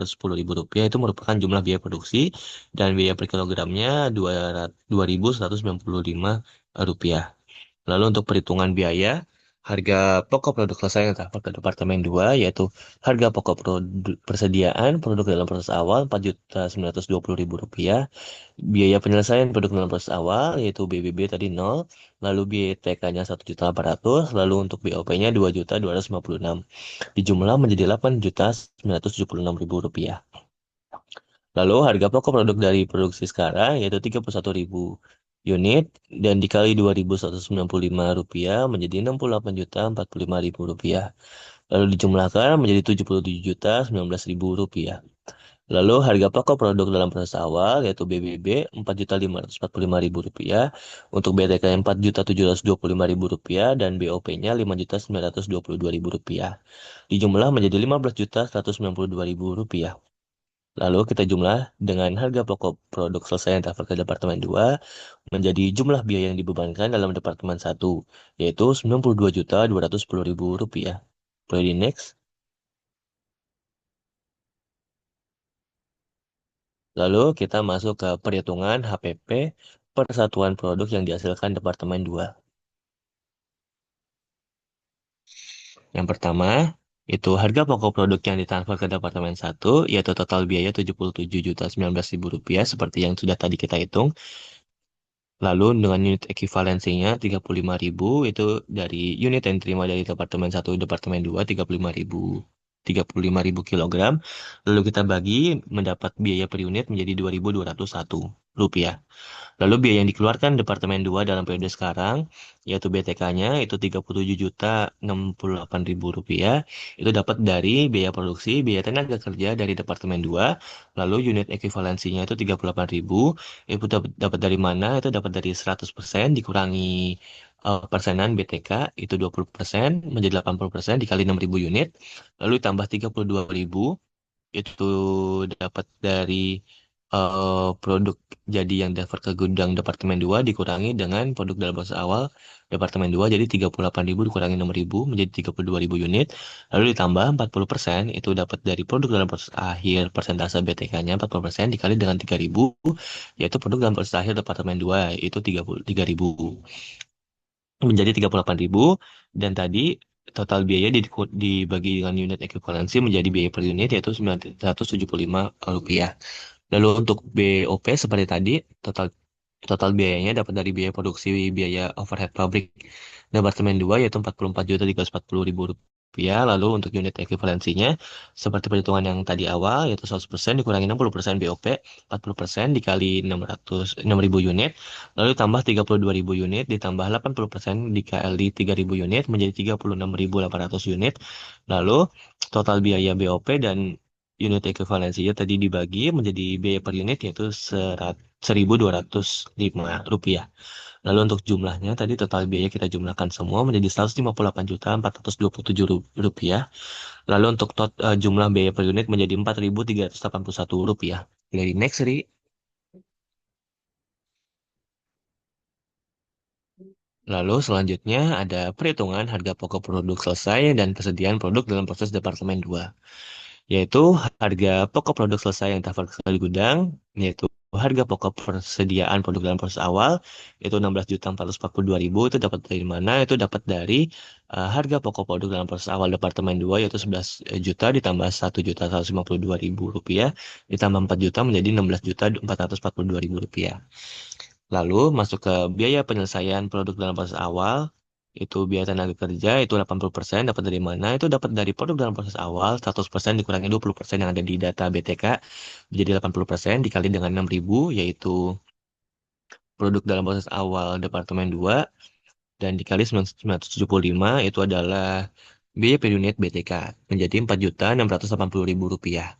rupiah itu merupakan jumlah biaya produksi dan biaya per kilogramnya 2.195 rupiah. Lalu untuk perhitungan biaya harga pokok produk selesai yang terdapat ke Departemen 2 yaitu harga pokok persediaan produk dalam proses awal 4.920.000 rupiah. Biaya penyelesaian produk dalam proses awal yaitu BBB tadi 0, lalu biaya TK-nya 1.800.000, lalu untuk BOP-nya 2.256.000. Dijumlah menjadi 8.976.000 rupiah. Lalu harga pokok produk dari produksi sekarang yaitu 31.000 unit dan dikali 2.195 rupiah menjadi 68.045.000 rupiah. Lalu dijumlahkan menjadi 77.019.000 rupiah. Lalu harga pokok produk dalam proses awal yaitu BBB 4.545.000 rupiah, untuk BTK 4.725.000 rupiah dan BOP-nya 5.922.000 rupiah. Dijumlah menjadi 15.192.000 rupiah. Lalu kita jumlah dengan harga pokok produk selesai yang transfer ke Departemen 2 menjadi jumlah biaya yang dibebankan dalam Departemen 1, yaitu Rp92.210.000. Boleh di next. Lalu kita masuk ke perhitungan HPP per satuan produk yang dihasilkan Departemen 2. Yang pertama, itu harga pokok produk yang ditransfer ke Departemen 1, yaitu total biaya Rp77.019.000 seperti yang sudah tadi kita hitung. Lalu dengan unit ekivalensinya 35.000 itu dari unit yang diterima dari Departemen 1, Departemen 2 35.000 kilogram. Lalu kita bagi mendapat biaya per unit menjadi Rp2.201. Lalu biaya yang dikeluarkan Departemen 2 dalam periode sekarang, yaitu BTK-nya itu Rp37.068.000, itu dapat dari biaya produksi, biaya tenaga kerja dari Departemen 2, lalu unit ekivalensinya itu 38.000, itu dapat dari mana? Itu dapat dari 100% dikurangi persenan BTK, itu 20% menjadi 80% dikali 6.000 unit, lalu ditambah 32.000 itu dapat dari produk jadi yang daftar ke gudang Departemen 2 dikurangi dengan produk dalam proses awal Departemen 2 jadi 38.000 dikurangi 6.000 menjadi 32.000 unit. Lalu ditambah 40% itu dapat dari produk dalam proses akhir persentase BTK-nya 40% dikali dengan 3.000 yaitu produk dalam proses akhir Departemen 2 itu 33.000 menjadi 38.000 dan tadi total biaya dibagi dengan unit ekuivalensi menjadi biaya per unit yaitu Rp975. Lalu untuk BOP seperti tadi, total total biayanya dapat dari biaya produksi, biaya overhead pabrik Departemen 2 yaitu Rp44.340.000. Lalu untuk unit ekuivalensinya, seperti perhitungan yang tadi awal, yaitu 100% dikurangi 60% BOP, 40% dikali 6.000 unit, lalu tambah 32.000 unit, ditambah 80% dikali 3.000 unit, menjadi 36.800 unit. Lalu total biaya BOP dan unit ekuivalensinya tadi dibagi menjadi biaya per unit yaitu Rp1.205. Lalu untuk jumlahnya tadi total biaya kita jumlahkan semua menjadi Rp158.427. Lalu untuk jumlah biaya per unit menjadi Rp4.381. Jadi next, Ri. Lalu selanjutnya ada perhitungan harga pokok produk selesai dan persediaan produk dalam proses Departemen 2. Yaitu harga pokok produk selesai yang daftar ke gudang, yaitu harga pokok persediaan produk dalam proses awal, itu 16.442.000 itu dapat dari mana? Itu dapat dari harga pokok produk dalam proses awal Departemen 2 yaitu 11 juta ditambah 1.152.000 rupiah, ditambah 4 juta menjadi 16.442.000 rupiah. Lalu masuk ke biaya penyelesaian produk dalam proses awal, itu biaya tenaga kerja itu 80% dapat dari mana? Itu dapat dari produk dalam proses awal 100% dikurangi 20% yang ada di data BTK menjadi 80% dikali dengan 6.000 yaitu produk dalam proses awal Departemen 2 dan dikali 975 itu adalah biaya per unit BTK menjadi Rp4.680.000.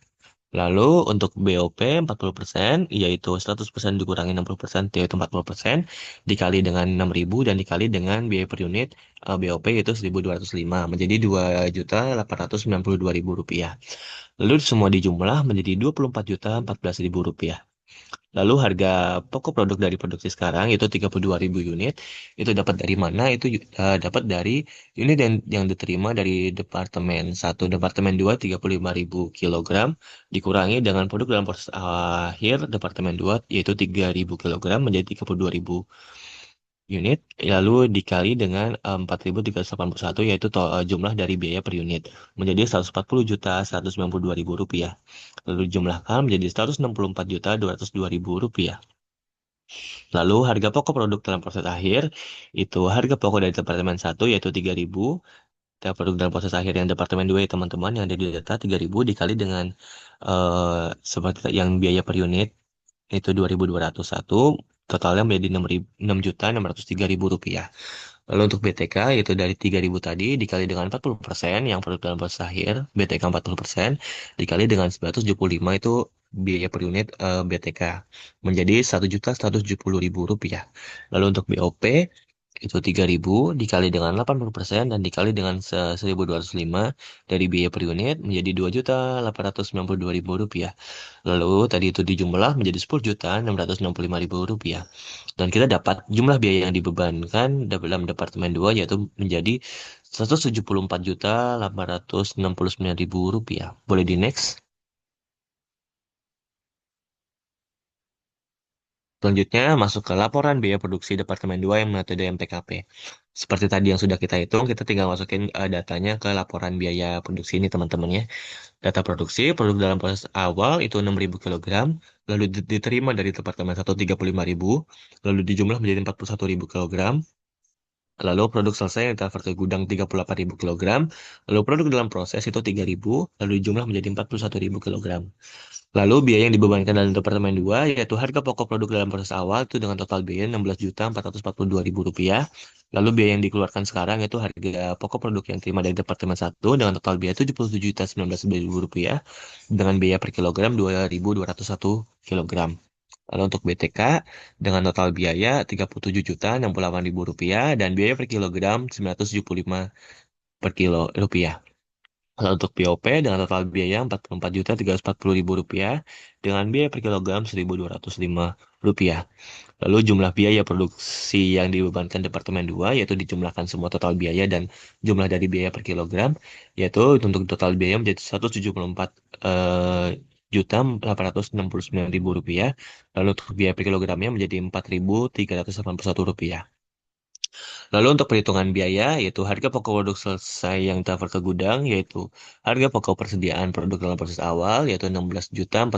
Lalu untuk BOP 40%, yaitu 100% dikurangi 60%, yaitu 40%, dikali dengan 6.000 dan dikali dengan biaya per unit BOP yaitu 1.205, menjadi Rp2.892.000. Lalu semua dijumlah menjadi Rp24.014.000. Lalu harga pokok produk dari produksi sekarang itu 32.000 unit. Itu dapat dari mana? Itu dapat dari unit yang diterima dari Departemen 1, Departemen 2 35.000 kilogram dikurangi dengan produk dalam proses akhir Departemen 2 yaitu 3.000 kilogram menjadi 32.000 unit lalu dikali dengan 4.381 yaitu jumlah dari biaya per unit menjadi Rp140.192.000. Lalu dijumlahkan menjadi Rp164.202.000. Lalu harga pokok produk dalam proses akhir itu harga pokok dari Departemen 1 yaitu 3.000. Dan produk dalam proses akhir yang Departemen 2 ya teman-teman yang ada di data 3.000 dikali dengan seperti yang biaya per unit itu 2.201 totalnya menjadi Rp6.603.000. Lalu untuk BTK yaitu dari 3.000 tadi dikali dengan 40% yang produk dalam proses akhir BTK 40% dikali dengan 975 itu biaya per unit BTK menjadi Rp1.170.000. Lalu untuk BOP Itu 3.000 dikali dengan 80% dan dikali dengan 1.205 dari biaya per unit menjadi 2.892.000 rupiah. Lalu tadi itu dijumlah menjadi 10.665.000 rupiah. Dan kita dapat jumlah biaya yang dibebankan dalam Departemen 2 yaitu menjadi 174.869.000 rupiah. Boleh di next? Selanjutnya, masuk ke laporan biaya produksi Departemen 2 yang metode MPKP. Seperti tadi yang sudah kita hitung, kita tinggal masukin datanya ke laporan biaya produksi ini, teman-teman ya. Data produksi, produk dalam proses awal itu 6.000 kilogram, lalu diterima dari Departemen 1 35.000, lalu dijumlah menjadi 41.000 kilogram, lalu produk selesai yang transfer ke gudang 38.000 kilogram, lalu produk dalam proses itu 3.000, lalu dijumlah menjadi 41.000 kilogram. Lalu biaya yang dibebankan dalam Departemen 2 yaitu harga pokok produk dalam proses awal itu dengan total biaya 16.442.000 rupiah. Lalu biaya yang dikeluarkan sekarang yaitu harga pokok produk yang terima dari Departemen 1 dengan total biaya 77.019.000 rupiah dengan biaya per kilogram 2.201 kilogram. Lalu untuk BTK dengan total biaya 37.068.000 rupiah dan biaya per kilogram 975 per kilo rupiah. Kalau untuk POP dengan total biaya 44.340.000 rupiah dengan biaya per kilogram 1.205 rupiah. Lalu jumlah biaya produksi yang dibebankan Departemen 2 yaitu dijumlahkan semua total biaya dan jumlah dari biaya per kilogram yaitu untuk total biaya menjadi 174 juta 869.000 rupiah. Lalu untuk biaya per kilogramnya menjadi 4.381 rupiah. Lalu untuk perhitungan biaya, yaitu harga pokok produk selesai yang transfer ke gudang, yaitu harga pokok persediaan produk dalam proses awal, yaitu 16.442.000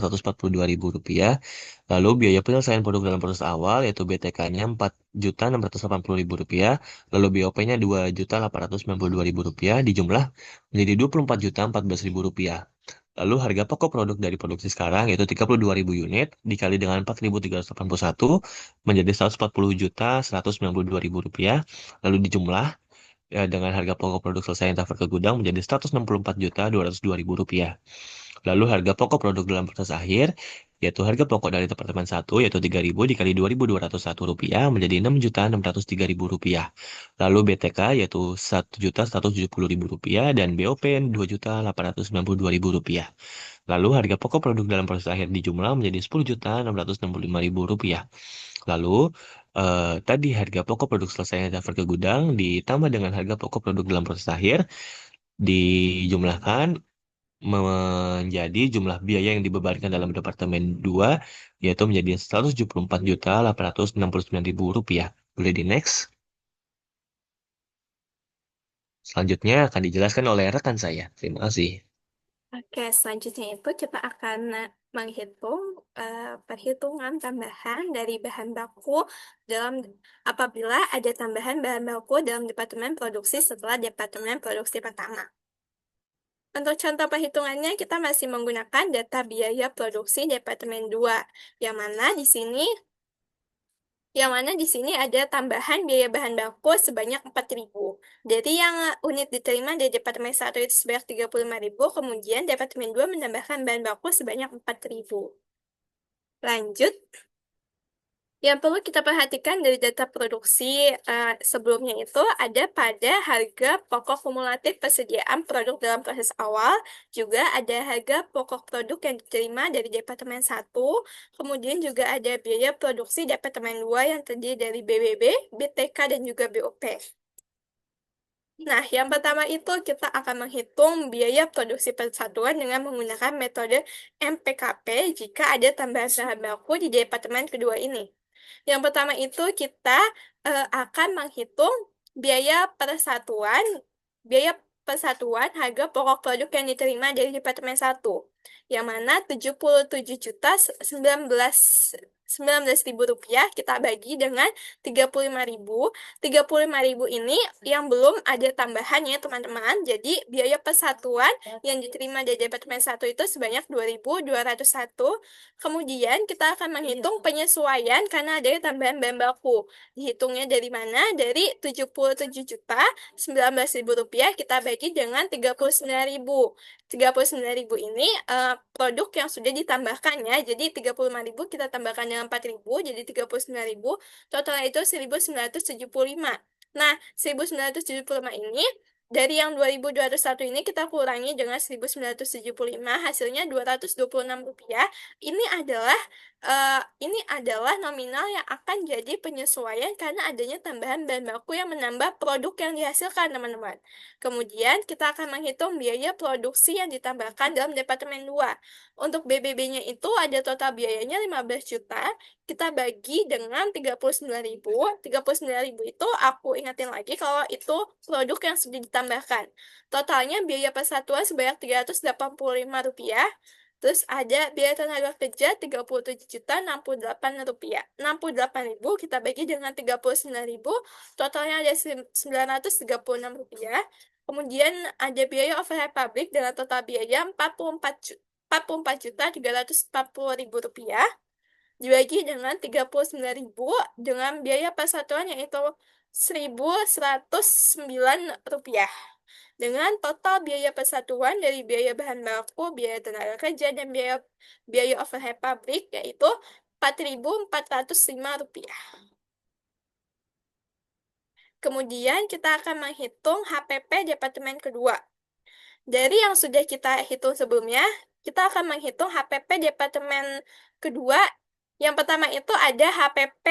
rupiah. Lalu biaya penyelesaian produk dalam proses awal, yaitu BTK-nya 4.680.000 rupiah. Lalu BOP-nya 2.892.000 rupiah, dijumlah menjadi 24.014.000 rupiah. Lalu harga pokok produk dari produksi sekarang yaitu 32.000 unit dikali dengan 4.381 menjadi 140.192.000 rupiah. Lalu dijumlah ya, dengan harga pokok produk selesai yang transfer ke gudang menjadi 164.202.000 rupiah. Lalu harga pokok produk dalam proses akhir yaitu harga pokok dari Departemen 1 yaitu 3.000 dikali 2.201 rupiah menjadi 6.603.000 rupiah. Lalu BTK yaitu 1.170.000 rupiah dan BOP 2.892.000 rupiah. Lalu harga pokok produk dalam proses akhir dijumlah menjadi 10.665.000 rupiah. Lalu tadi harga pokok produk selesai yang transfer ke gudang ditambah dengan harga pokok produk dalam proses akhir dijumlahkan menjadi jumlah biaya yang dibebankan dalam Departemen 2 yaitu menjadi 174.869.000 rupiah. Boleh di next. Selanjutnya akan dijelaskan oleh rekan saya. Terima kasih. Oke, selanjutnya itu kita akan menghitung perhitungan tambahan dari bahan baku dalam apabila ada tambahan bahan baku dalam departemen produksi setelah departemen produksi pertama. Untuk contoh perhitungannya, kita masih menggunakan data biaya produksi departemen 2, yang mana di sini ada tambahan biaya bahan baku sebanyak 4.000. Jadi yang unit diterima dari Departemen 1 itu sebanyak 35.000, kemudian Departemen 2 menambahkan bahan baku sebanyak 4.000. Lanjut, yang perlu kita perhatikan dari data produksi sebelumnya itu ada pada harga pokok kumulatif persediaan produk dalam proses awal, juga ada harga pokok produk yang diterima dari Departemen 1, kemudian juga ada biaya produksi Departemen 2 yang terdiri dari BBB, BTK, dan juga BOP. Nah, yang pertama itu kita akan menghitung biaya produksi persatuan dengan menggunakan metode MPKP jika ada tambahan bahan baku di departemen kedua ini. Yang pertama itu kita akan menghitung biaya persatuan harga pokok produk yang diterima dari Departemen 1, yang mana 77.019.000 rupiah kita bagi dengan 35.000. 35.000 ini yang belum ada tambahannya, teman-teman. Jadi biaya persatuan yang diterima dari Departemen 1 itu sebanyak 2.201. Kemudian kita akan menghitung penyesuaian karena ada tambahan bahan baku. Dihitungnya dari mana? Dari 77.019.000 rupiah kita bagi dengan 39.000. 39.000 ini produk yang sudah ditambahkan ya. Jadi 35.000 kita tambahkan dengan dengan 4.000 jadi 39.000, totalnya itu 1.975. Nah, 1.975 ini dari yang 2.201 ini kita kurangi dengan 1.975, hasilnya Rp226. Ini adalah nominal yang akan jadi penyesuaian karena adanya tambahan bahan baku yang menambah produk yang dihasilkan, teman-teman. Kemudian kita akan menghitung biaya produksi yang ditambahkan dalam Departemen 2. Untuk BBB-nya itu ada total biayanya 15 juta, kita bagi dengan 39.000. 39.000 itu aku ingatin lagi kalau itu produk yang sudah ditambahkan. Totalnya biaya persatuan sebanyak Rp385. Terus ada biaya tenaga kerja Rp37.068. 68.000 kita bagi dengan 39.000, totalnya ada Rp936. Kemudian ada biaya overhead pabrik dengan total biaya Rp44.340.000 dibagi dengan 39.000 dengan biaya persatuan yaitu Rp1.109. Dengan total biaya persatuan dari biaya bahan baku, biaya tenaga kerja, dan biaya overhead pabrik yaitu Rp4.405. Kemudian kita akan menghitung HPP Departemen kedua. Dari yang sudah kita hitung sebelumnya, kita akan menghitung HPP Departemen kedua. Yang pertama itu ada HPP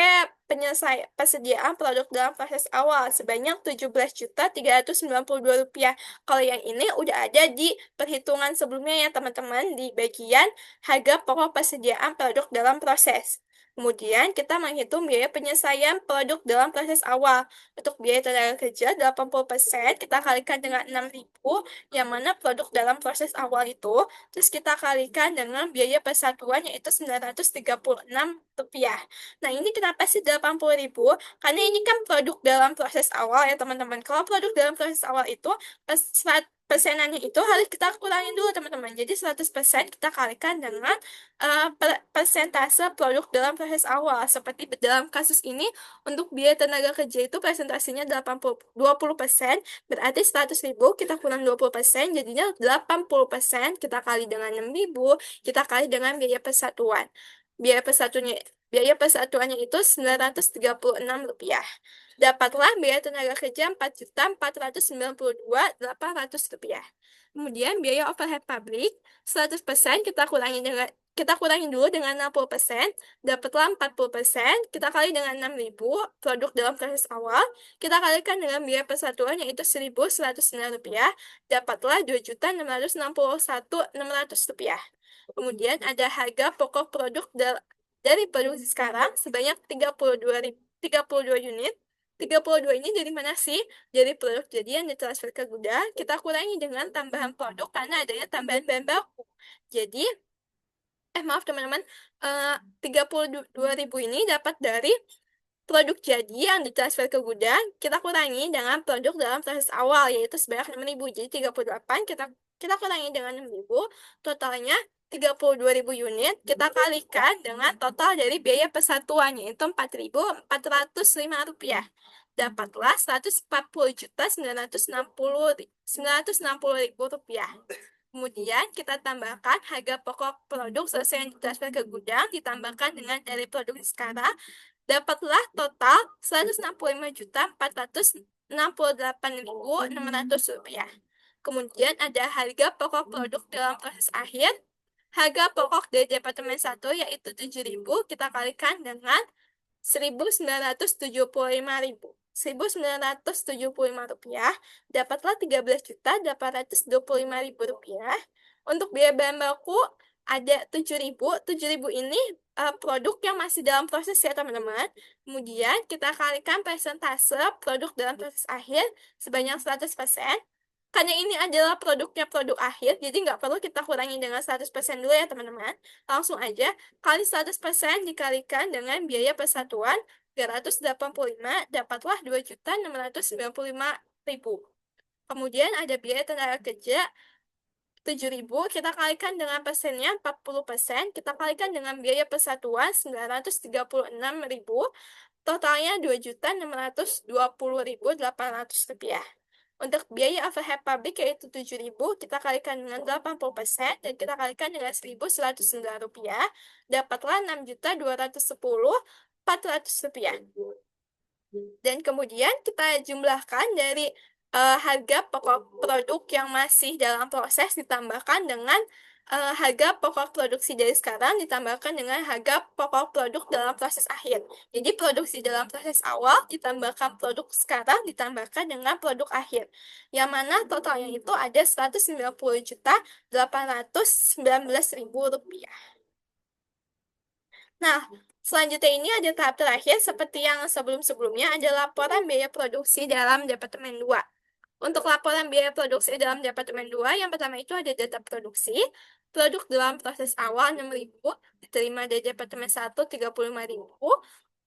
persediaan produk dalam proses awal sebanyak Rp17.392. Kalau yang ini udah ada di perhitungan sebelumnya ya teman-teman, di bagian harga pokok persediaan produk dalam proses. Kemudian kita menghitung biaya penyelesaian produk dalam proses awal. Untuk biaya tenaga kerja 80%, kita kalikan dengan 6.000, yang mana produk dalam proses awal itu, terus kita kalikan dengan biaya persatuan yaitu Rp936. Nah, ini kenapa sih 80.000? Karena ini kan produk dalam proses awal ya teman-teman. Kalau produk dalam proses awal itu, persenannya itu harus kita kurangin dulu teman-teman. Jadi 100% kita kalikan dengan persentase produk dalam proses awal. Seperti dalam kasus ini, untuk biaya tenaga kerja itu presentasinya 20%, berarti 100.000 kita kurang 20%, jadinya 80%, kita kali dengan 6.000, kita kali dengan biaya persatuan. Biaya persatuannya itu Rp936. Dapatlah biaya tenaga kerja Rp4.492.800. Kemudian biaya overhead pabrik 100% kita kurangi dulu dengan 60%, dapatlah 40%, kita kali dengan 6.000, produk dalam proses awal, kita kalikan dengan biaya persatuan yaitu Rp1.109, dapatlah Rp2.661.600. Kemudian ada harga pokok produk dari produksi sekarang sebanyak 32 unit. 32 ini dari mana sih? Dari produk jadi yang ditransfer ke gudang, kita kurangi dengan tambahan produk karena adanya tambahan bahan baku. Jadi, maaf teman-teman, 32.000 ini dapat dari produk jadi yang ditransfer ke gudang, kita kurangi dengan produk dalam proses awal, yaitu sebanyak 6.000. Jadi 38, kita kurangi dengan 6.000, totalnya 32.000 unit, kita kalikan dengan total dari biaya persatuan, yaitu Rp4.405. Dapatlah Rp140.960.000. Kemudian kita tambahkan harga pokok produk selesai yang ditransfer ke gudang, ditambahkan dengan dari produk sekarang, dapatlah total Rp165.468.600. Kemudian ada harga pokok produk dalam proses akhir. Harga pokok dari Departemen 1 yaitu 7.000, kita kalikan dengan Rp1.975. Rp1.975, dapatlah Rp13.825.000. Untuk biaya bahan baku ada 7.000. 7.000 ini produk yang masih dalam proses ya teman-teman. Kemudian kita kalikan persentase produk dalam proses akhir sebanyak 100%. Karena ini adalah produknya produk akhir, jadi nggak perlu kita kurangi dengan 100% dulu ya teman-teman. Langsung aja, kali 100% dikalikan dengan biaya persatuan 385, dapatlah Rp2.695.000. Kemudian ada biaya tenaga kerja 7.000, kita kalikan dengan persennya 40%, kita kalikan dengan biaya persatuan 936.000, totalnya Rp2.620.800. Untuk biaya overhead pabrik yaitu 7.000, kita kalikan dengan 80%, dan kita kalikan dengan Rp1.109, dapatlah Rp6.210.400. Dan kemudian kita jumlahkan dari harga pokok produk yang masih dalam proses ditambahkan dengan harga pokok produksi dari sekarang ditambahkan dengan harga pokok produk dalam proses akhir. Jadi produksi dalam proses awal ditambahkan produk sekarang ditambahkan dengan produk akhir. Yang mana totalnya itu ada Rp190.819.000. Nah, selanjutnya ini ada tahap terakhir seperti yang sebelum-sebelumnya, ada laporan biaya produksi dalam Departemen 2. Untuk laporan biaya produksi dalam Departemen 2, yang pertama itu ada data produksi. Produk dalam proses awal 6.000, diterima dari Departemen 1 35.000.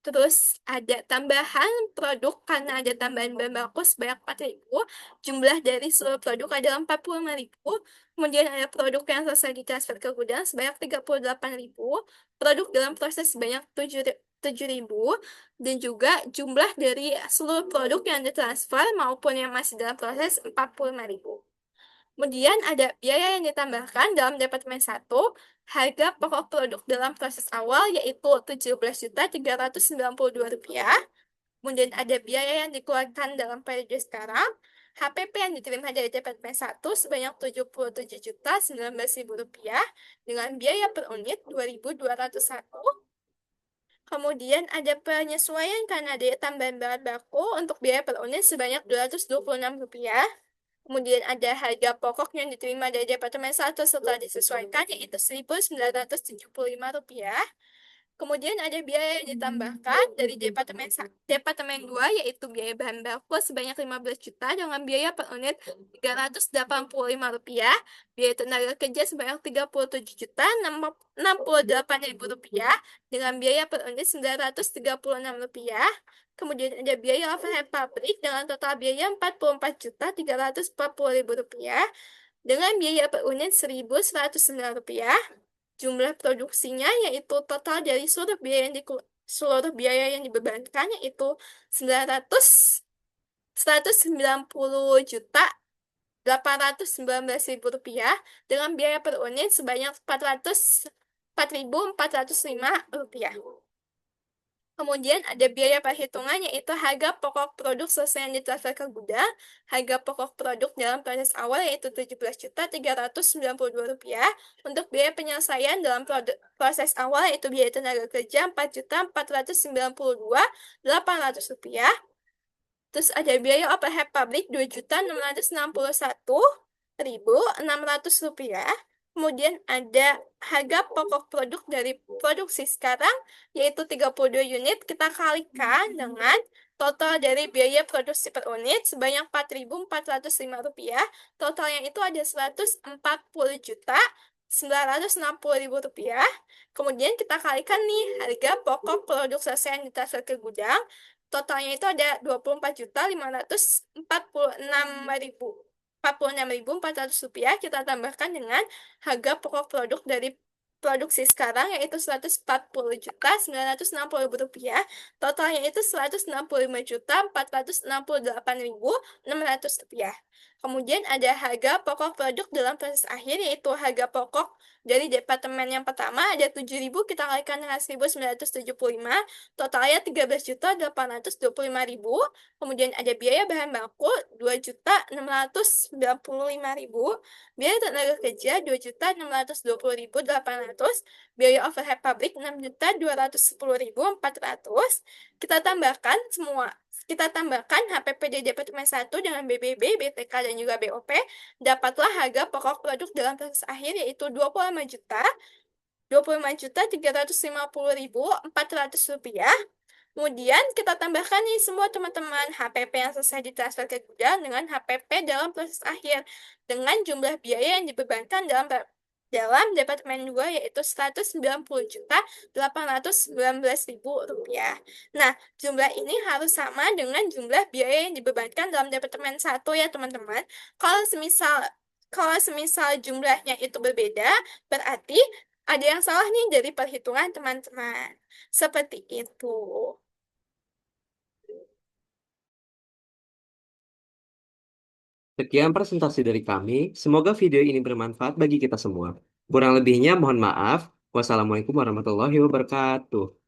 Terus ada tambahan produk karena ada tambahan bahan baku sebanyak 4.000. Jumlah dari seluruh produk adalah 45.000. Kemudian ada produk yang selesai ditransfer ke gudang sebanyak 38.000. Produk dalam proses sebanyak 7.000. Dan juga jumlah dari seluruh produk yang ditransfer maupun yang masih dalam proses 45.000. Kemudian ada biaya yang ditambahkan dalam Departemen 1, harga pokok produk dalam proses awal yaitu Rp17.392. Kemudian ada biaya yang dikeluarkan dalam periode sekarang, HPP yang diterima dari Departemen 1 sebanyak Rp77.019.000 dengan biaya per unit Rp2.201. Kemudian ada penyesuaian karena ada tambahan bahan baku untuk biaya per unit sebanyak Rp226. Kemudian ada harga pokok yang diterima dari Departemen 1 setelah disesuaikan yaitu Rp1.975. Kemudian ada biaya yang ditambahkan dari Departemen 2 yaitu biaya bahan baku sebanyak 15 juta dengan biaya per unit Rp385, biaya tenaga kerja sebanyak Rp37.068.000 dengan biaya per unit Rp936. Kemudian ada biaya overhead pabrik dengan total biaya Rp44.340.000 dengan biaya per unit Rp1.109. Jumlah produksinya yaitu total dari seluruh biaya yang dibebankan yaitu Rp190.819.000 dengan biaya per unit sebanyak Rp404.405. Kemudian ada biaya perhitungan yaitu harga pokok produk selesai yang ditransfer ke gudang, harga pokok produk dalam proses awal yaitu Rp17.392. Untuk biaya penyelesaian dalam proses awal yaitu biaya tenaga kerja Rp4.492.800. Terus ada biaya overhead pabrik Rp2.661.600. Kemudian ada harga pokok produk dari produksi sekarang yaitu 32 unit, kita kalikan dengan total dari biaya produksi per unit sebanyak Rp4.405. Totalnya itu ada Rp140.960.000. Kemudian kita kalikan nih harga pokok produk selesai yang ditransfer ke gudang. Totalnya itu ada Rp46.400.400. Kita tambahkan dengan harga pokok produk dari produksi sekarang yaitu Rp140.960.000. Totalnya itu Rp165.468.600. Kemudian ada harga pokok produk dalam proses akhir yaitu harga pokok dari departemen yang pertama ada 7.000, kita kalikan dengan 1.975, totalnya Rp13.825.000. Kemudian ada biaya bahan baku Rp2.695.000, biaya tenaga kerja Rp2.620.800, biaya overhead pabrik Rp6.210.400. Kita tambahkan HPP di Departemen 1 dengan BBB, BTK, dan juga BOP, dapatlah harga pokok produk dalam proses akhir yaitu Rp25.350.400. Kemudian kita tambahkan nih semua teman-teman HPP yang selesai ditransfer ke gudang dengan HPP dalam proses akhir dengan jumlah biaya yang dibebankan dalam Departemen 2 yaitu Rp190.819.000. Nah, jumlah ini harus sama dengan jumlah biaya yang dibebankan dalam Departemen 1 ya teman-teman. Kalau semisal jumlahnya itu berbeda, berarti ada yang salah nih dari perhitungan teman-teman. Seperti itu. Sekian presentasi dari kami. Semoga video ini bermanfaat bagi kita semua. Kurang lebihnya mohon maaf. Wassalamualaikum warahmatullahi wabarakatuh.